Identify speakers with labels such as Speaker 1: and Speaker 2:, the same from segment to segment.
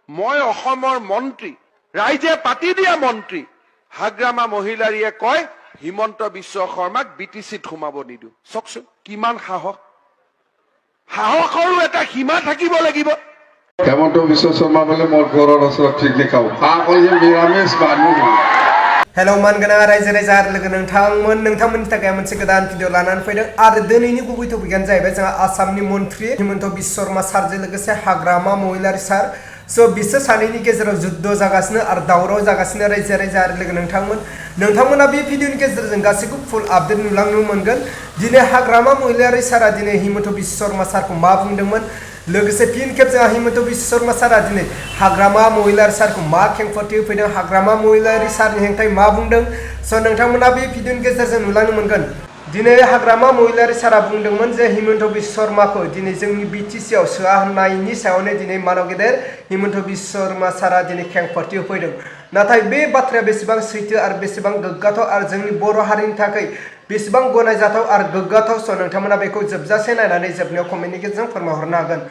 Speaker 1: মই অসমৰ মন্ত্ৰী ৰাইজে পাতি দিয়া মন্ত্ৰী হাগ্ৰামা মহিলাৰীয়ে কয় হিমন্ত বিশ্ব শৰ্মাক BTCত সোমাব নিদিও চকচোন কিমান সাহস সাহসৰো এটা সীমা থাকিব লাগিব
Speaker 2: হেমন্ত বিশ্ব শৰ্মা বলে মোৰ ঘৰৰ ওচৰত পিকনিক খাও কয় যে নিৰামিষ মানুহ
Speaker 3: हेलो मानगोनां रायजो राजा आरो लोगो नोंथांमोननि थाखाय मोनसे गोदान भिडिअ लानानै फैदों आरो दिनैनि गुबै टपिकआनो जाहैबाय जोंहा आसामनि मन्त्रि हेमन्त बिश्व शर्मा सारजों लोगोसे हाग्रामा महिलारी सार बिसोर सानैनि गेजेराव जुद्ध जागासिनो आरो दावराव जागासिनो रायजो राजा आरो लोगो नोंथांमोना बे भिडिअनि गेजेरजों गासैखौ फुल आपडेट नुलांनो मोनगोन दिनै हाग्रामा महिलारी सारा दिनै हेमन्त बिश्व शर्मा सारखौ मा बुंदोंमोन लोगोसे फिन खेब जोंहा हेमन्त बिश्व शर्मा सारा दिनै हाग्रामा महिलारी सारखौ मा खेंफोरथि होफैदों हाग्रामा महिलारी सारनि हेंथायै मा बुंदों नोंथांमोना बे भिडिअनि गेजेरजों नुलांनो मोनगोन दिनै हाग्रामा महिलारी सारा बुंदोंमोन जे हेमन्त बिश्व शर्माखौ दिनै जोंनि BTC आव सोआ होननायनि सायावनो दिनै मानव गेदेर हेमन्त बिश्व शर्मा सारा दिनै खेंफोरथि होफैदों नाथाय बे बाथ्राया बेसेबां सैथो आरो बेसेबां गोग्गाथाव आरो जोंनि बर' हारिनि थाखाय बेसेबां गनायजाथाव आरो गोग्गाथाव नोंथांमोना बेखौ जोबजासे नायनानै जोबनायाव कमेन्टनि गेजेरजों फोरमायहरनो हागोन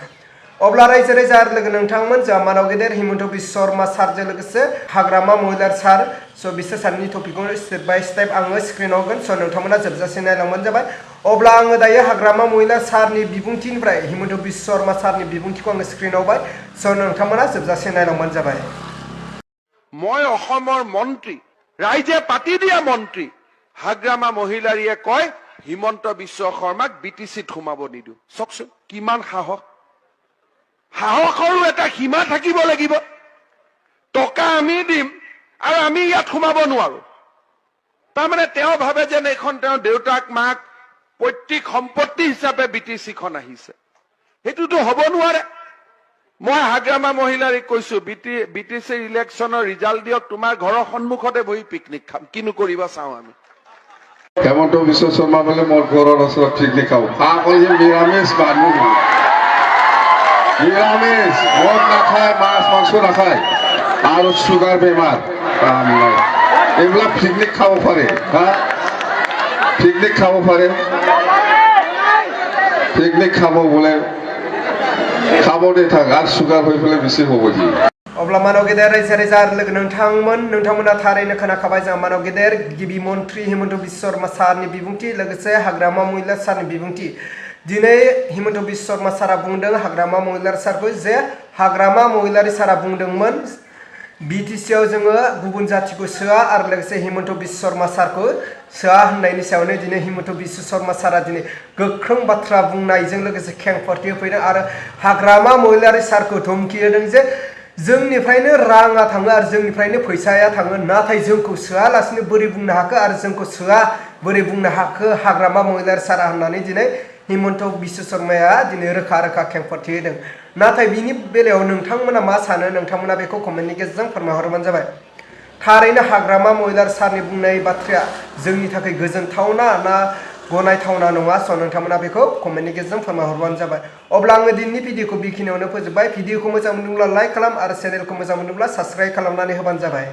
Speaker 3: अब्ला रायजो राजा आरो लोगो नोंथांमोन जोंहा मानव गेदेर हेमन्त बिश्व शर्मा सारजों लोगोसे हाग्रामा महिलारी सार बिसोर सानैनि टपिकखौ स्टेप बाय स्टेप आङो स्क्रिनाव होगोन नोंथांमोना जोबजासे नायलांबानो जाबाय अब्ला आङो दायो हाग्रामा महिलारी सारनि बिबुंथिनिफ्राय हेमन्त बिश्व शर्मा सारनि बिबुंथिखौ आङो स्क्रिनाव होबाय नोंथांमोना जोबजासे नायलांबानो जाबाय
Speaker 1: মই অসমৰ মন্ত্ৰী ৰাইজে পাতি দিয়া মন্ত্ৰী হাগ্ৰামা মহিলাৰীয়ে কয় হিমন্ত বিশ্ব শৰ্মাক BTCত সোমাব নিদিও চকচোন কিমান সাহস সাহসৰো এটা সীমা থাকিব লাগিব টকা আমি দিম আৰু আমি ইয়াত সোমাব নোৱাৰো তাৰমানে তেওঁ ভাবে যে এখন তেওঁ দেউতাক মাক পৈতৃক সম্পত্তি হিচাপে BTCখন আহিছে হেতুটো হ'ব নোৱাৰে মই হাগ্ৰামা মহিলাৰীক কৈছো BTC ইলেকশ্যনৰ ৰিজাল্ট দিয়ক তোমাৰ ঘৰৰ সন্মুখতে বহি পিকনিক খাম কিনো কৰিবা চাও আমি
Speaker 2: হেমন্ত বিশ্ব শৰ্মা বলে মোৰ ঘৰৰ ওচৰত পিকনিক খাও কয় যে নিৰামিষ মানুহ নিৰামিষ মদ নাখায় মাছ মাংস নাখায় আৰু চুগাৰ বেমাৰ এইবিলাক পিকনিক খাব পাৰে পিকনিক খাব বোলে খাব দে থাক আৰু চুগাৰ হৈ পেলাই বেছি হ'ব যি
Speaker 3: अब्ला मानव गेदेर रायजो राजा आरो लोगो नोंथांमोना थारैनो खोनाखाबाय जोंहा मानव गेदेर गिबि मन्त्रि हेमन्त बिश्व शर्मा सारनि बिबुंथि लोगोसे हाग्रामा महिलारी सारनि बिबुंथि दिनै हेमन्त बिश्व शर्मा सारा बुंदों हाग्रामा महिलारी सारखौ जे हाग्रामा महिलारी सारा बुंदोंमोन BTC आव जोङो गुबुन जातिखौ सोआ आरो लोगोसे हेमन्त बिश्व शर्मा सारखौ सोआ होननायनि सायावनो दिनै हेमन्त बिश्व शर्मा सारा दिनै गोख्रों बाथ्रा बुंनायजों लोगोसे खेंफोरथि होफैदों आरो हाग्रामा महिलारी सारखौ धमखि होदों जे जोंनिफ्रायनो राङा थाङो आरो जोंनिफ्रायनो फैसाया थाङो नाथाय जोंखौ सोआलासिनो बोरै बुंनो हाखो आरो जोंखौ सोआ बोरै बुंनो हाखो हाग्रामा महिलारी सारा होननानै दिनै हेमन्त बिश्व शर्माया दिनै रोखा रोखा खेंफोरथि होदों नाथाय बिनि बेलायाव नोंथांमोना मा सानो नोंथांमोना बेखौ कमेन्टनि गेजेरजों फोरमायहरबानो जाबाय थारैनो हाग्रामा महिलारी सारनि बुंनाय बाथ्राया जोंनि थाखाय गोजोनथावना ना गनायथावना नङा नोंथांमोना बेखौ कमेन्टनि गेजेरजों फोरमायहरबानो जाबाय अब्ला आङो दिनैनि भिडिअखौ बेखिनियावनो फोजोबबाय भिडिअखौ मोजां मोनदोंब्ला लाइक खालाम आरो चेनेलखौ मोजां मोनदोंब्ला साबस्क्राइब खालामनानै होबानो जाबाय